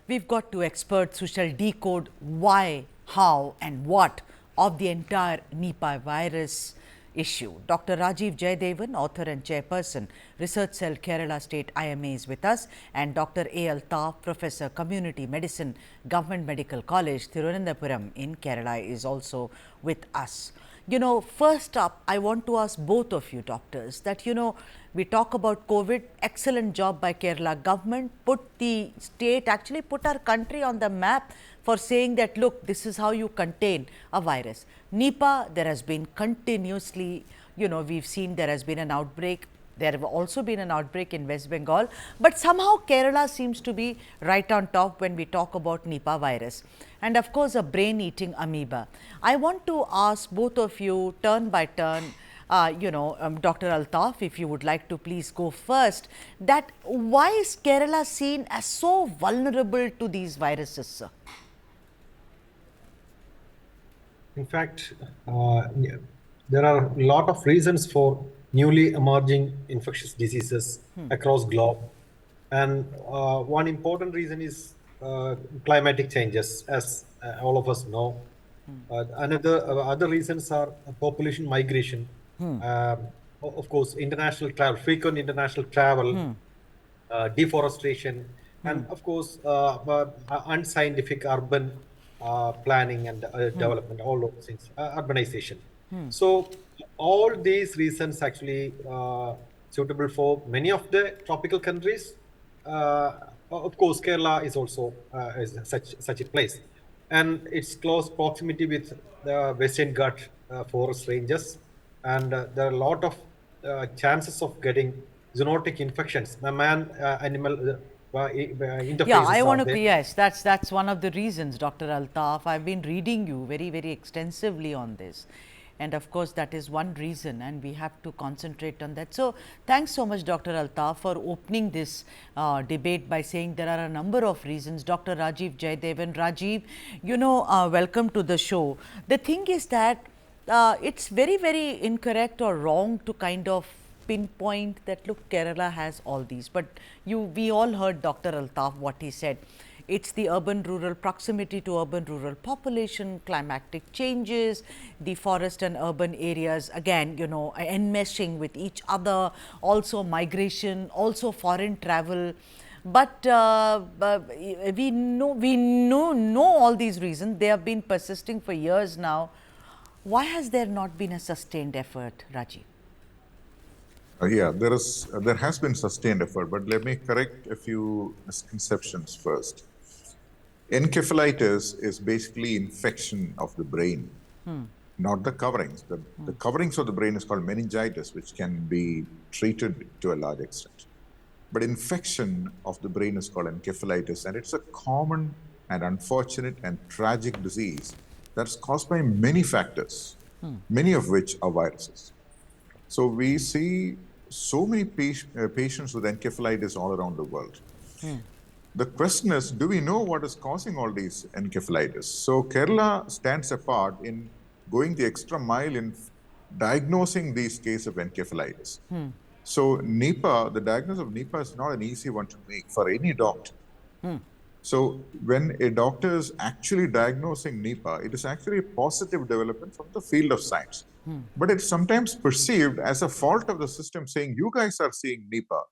We've got two experts who shall decode why, how, and what of the entire Nipah virus issue. Dr. Rajeev Jayadevan, author and chairperson, Research Cell, Kerala State IMA, is with us, and Dr. A. Altaf, professor, Community Medicine, Government Medical College, Thiruvananthapuram in Kerala, is also with us. First up, I want to ask both of you doctors that, we talk about COVID, excellent job by Kerala government, put the state, actually put our country on the map for saying that, look, this is how you contain a virus. Nipah, there has been continuously, we've seen there has been an outbreak. There have also been an outbreak in West Bengal, but somehow Kerala seems to be right on top when we talk about Nipah virus. And of course, a brain-eating amoeba. I want to ask both of you, turn by turn, Dr. Altaf, if you would like to please go first, that why is Kerala seen as so vulnerable to these viruses, sir? In fact, there are a lot of reasons for newly emerging infectious diseases across globe. And one important reason is climatic changes, as all of us know. Other reasons are population migration, of course, international travel, frequent international travel, deforestation, and of course, unscientific urban planning and development, all those things, urbanization. So all these reasons actually suitable for many of the tropical countries. Of course, Kerala is also is such a place, and its close proximity with the Western Ghat forest ranges, and there are a lot of chances of getting zoonotic infections. The man-animal interfaces. Yeah, I want to, yes, that's one of the reasons, Dr. Altaf. I've been reading you very, very extensively on this. And of course, that is one reason, and we have to concentrate on that. So, thanks so much, Dr. Altaf, for opening this debate by saying there are a number of reasons. Dr. Rajeev Jayadevan, Rajeev, welcome to the show. The thing is that it's very, very incorrect or wrong to kind of pinpoint that, look, Kerala has all these, but we all heard Dr. Altaf what he said. It's the urban-rural proximity to urban-rural population, climatic changes, the forest and urban areas, again, enmeshing with each other, also migration, also foreign travel. But we know all these reasons. They have been persisting for years now. Why has there not been a sustained effort, Rajeev? Yeah, there has been sustained effort, but let me correct a few misconceptions first. Encephalitis is basically infection of the brain, not the coverings. The coverings of the brain is called meningitis, which can be treated to a large extent. But infection of the brain is called encephalitis, and it's a common and unfortunate and tragic disease that's caused by many factors, many of which are viruses. So we see so many patients with encephalitis all around the world. The question is, do we know what is causing all these encephalitis? So Kerala stands apart in going the extra mile in diagnosing these cases of encephalitis. So Nipah, the diagnosis of Nipah is not an easy one to make for any doctor. So when a doctor is actually diagnosing Nipah, it is actually a positive development from the field of science. But it's sometimes perceived as a fault of the system, saying, you guys are seeing Nipah.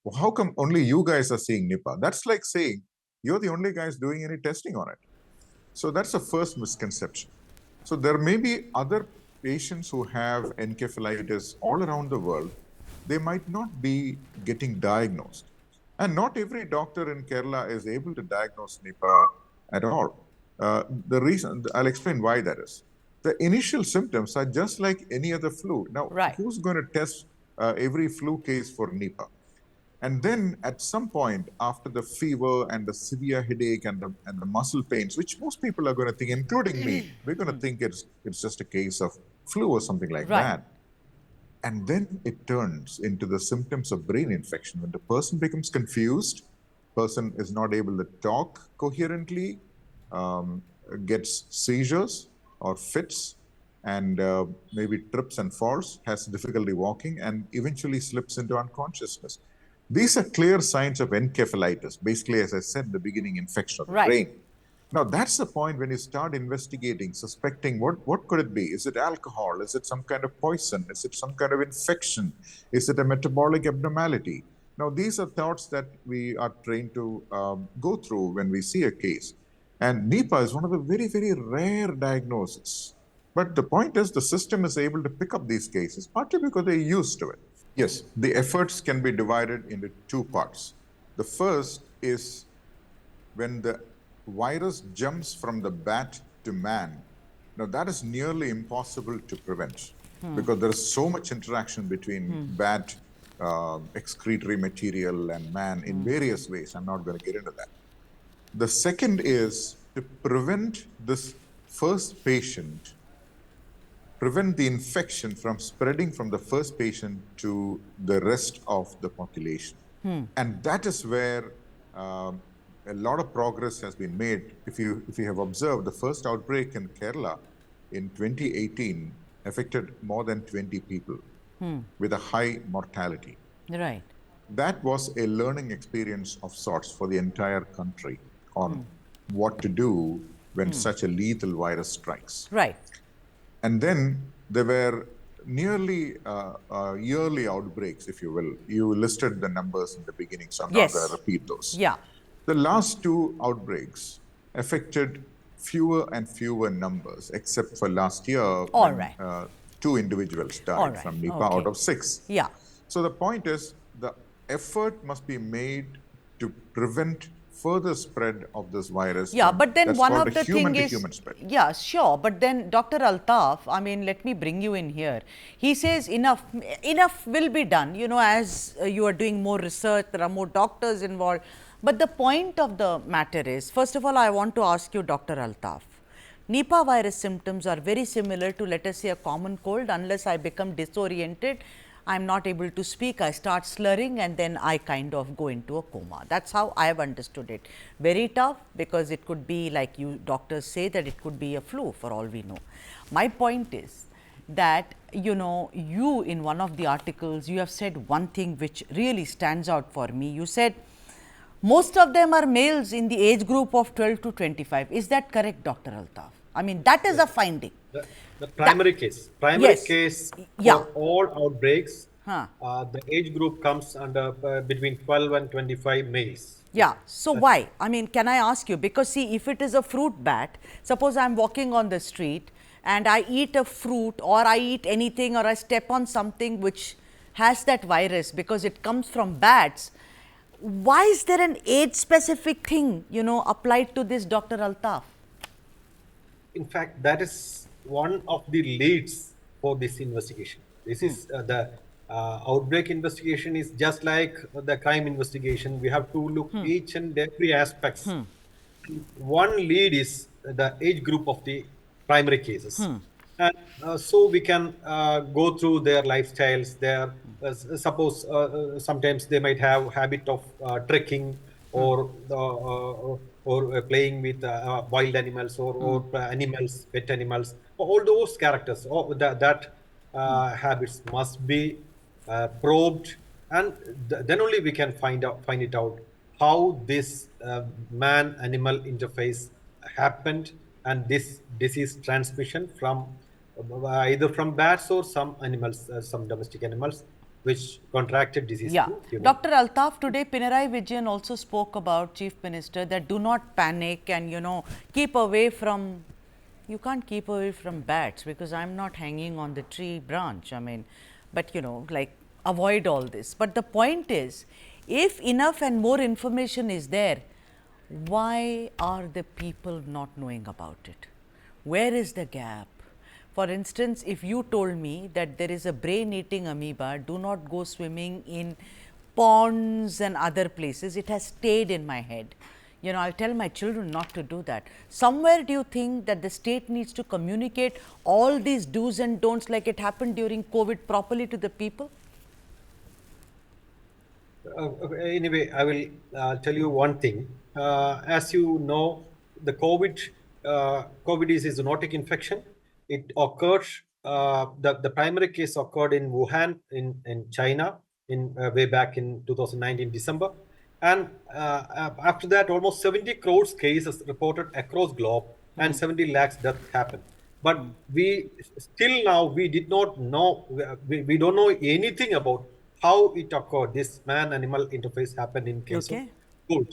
Well, how come only you guys are seeing Nipah? That's like saying, you're the only guys doing any testing on it. So that's the first misconception. So there may be other patients who have encephalitis all around the world. They might not be getting diagnosed. And not every doctor in Kerala is able to diagnose Nipah at all. The reason, I'll explain why that is. The initial symptoms are just like any other flu. Now, who's going to test every flu case for Nipah? And then at some point, after the fever and the severe headache and the muscle pains, which most people are going to think, including me, we're going to think it's just a case of flu or something like that. And then it turns into the symptoms of brain infection. When the person becomes confused, person is not able to talk coherently, gets seizures or fits, and maybe trips and falls, has difficulty walking, and eventually slips into unconsciousness. These are clear signs of encephalitis, basically, as I said, the beginning infection of the Right. brain. Now, that's the point when you start investigating, suspecting what could it be? Is it alcohol? Is it some kind of poison? Is it some kind of infection? Is it a metabolic abnormality? Now, these are thoughts that we are trained to go through when we see a case. And Nipah is one of the very, very rare diagnoses. But the point is, the system is able to pick up these cases, partly because they're used to it. Yes, the efforts can be divided into two parts. The first is when the virus jumps from the bat to man. Now, that is nearly impossible to prevent because there is so much interaction between bat excretory material and man in various ways. I'm not going to get into that. The second is to prevent this first patient, prevent the infection from spreading from the first patient to the rest of the population. And that is where a lot of progress has been made. If you have observed, the first outbreak in Kerala in 2018 affected more than 20 people with a high mortality. Right. That was a learning experience of sorts for the entire country on what to do when such a lethal virus strikes. Right. And then there were nearly yearly outbreaks, if you will. You listed the numbers in the beginning, so I'm not going to repeat those. Yeah. The last two outbreaks affected fewer and fewer numbers, except for last year, All when, right. 2 individuals died from Nipah out of 6. Yeah. So the point is, the effort must be made to prevent further spread of this virus. Yeah, but then That's one called of a the thing is, human spread. yeah, sure. But then Dr. Altaf, I mean, let me bring you in here. He says enough will be done, you know, as you are doing more research, there are more doctors involved. But the point of the matter is, first of all, I want to ask you, Dr. Altaf, Nipah virus symptoms are very similar to, let us say, a common cold. Unless I become disoriented, I am not able to speak, I start slurring, and then I kind of go into a coma. That's how I have understood it. Very tough, because it could be, like you doctors say, that it could be a flu for all we know. My point is that, you know, you in one of the articles, you have said one thing which really stands out for me. You said most of them are males in the age group of 12 to 25. Is that correct, Dr. Altaf? I mean, that is a finding. The primary case for all outbreaks, the age group comes under between 12 and 25 males. Yeah. So why? I mean, can I ask you? Because see, if it is a fruit bat, suppose I am walking on the street and I eat a fruit, or I eat anything, or I step on something which has that virus because it comes from bats. Why is there an age specific thing, you know, applied to this, Dr. Altaf? In fact, that is one of the leads for this investigation. This is the outbreak investigation is just like the crime investigation. We have to look each and every aspects. One lead is the age group of the primary cases. And so we can go through their lifestyles, their suppose sometimes they might have habit of trekking or playing with wild animals or animals, pet animals. All those characters, that habits must be probed, and then only we can find it out how this man-animal interface happened, and this disease transmission from either from bats or some animals, some domestic animals, which contracted disease. Yeah. Dr. Altaf, today Pinarayi Vijayan also spoke about, Chief Minister, that do not panic and, you know, keep away from, you can't keep away from bats because I'm not hanging on the tree branch. I mean, but, you know, like, avoid all this. But the point is, if enough and more information is there, why are the people not knowing about it? Where is the gap? For instance, if you told me that there is a brain-eating amoeba, do not go swimming in ponds and other places, it has stayed in my head. You know, I'll tell my children not to do that. Somewhere do you think that the state needs to communicate all these do's and don'ts like it happened during COVID properly to the people? Anyway, I will tell you one thing. As you know, the COVID is a zoonotic infection. It occurred, the primary case occurred in Wuhan in China, in way back in 2019 December. And after that, almost 70 crores cases reported across globe and 70 lakhs deaths happened. But we still now, we did not know, we don't know anything about how it occurred. This man-animal interface happened in case of Okay.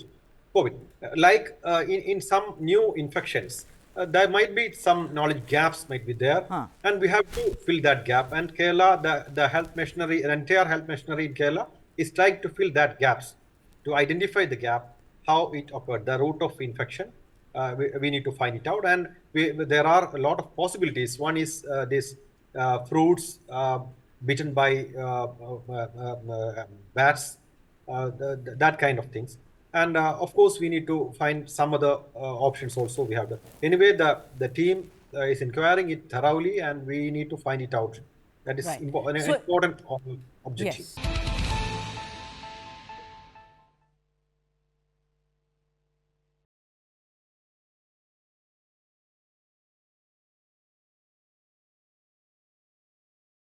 COVID. Like in some new infections, there might be some knowledge gaps might be there, and we have to fill that gap. And Kerala, the health machinery, the entire health machinery in Kerala is trying to fill that gaps, to identify the gap, how it occurred, the root of infection. We need to find it out, and there are a lot of possibilities. One is this fruits bitten by bats, that kind of things. And of course, we need to find some other options also. We have to. Anyway, the team is inquiring it thoroughly, and we need to find it out. That is Right. an So- important objective. Yes.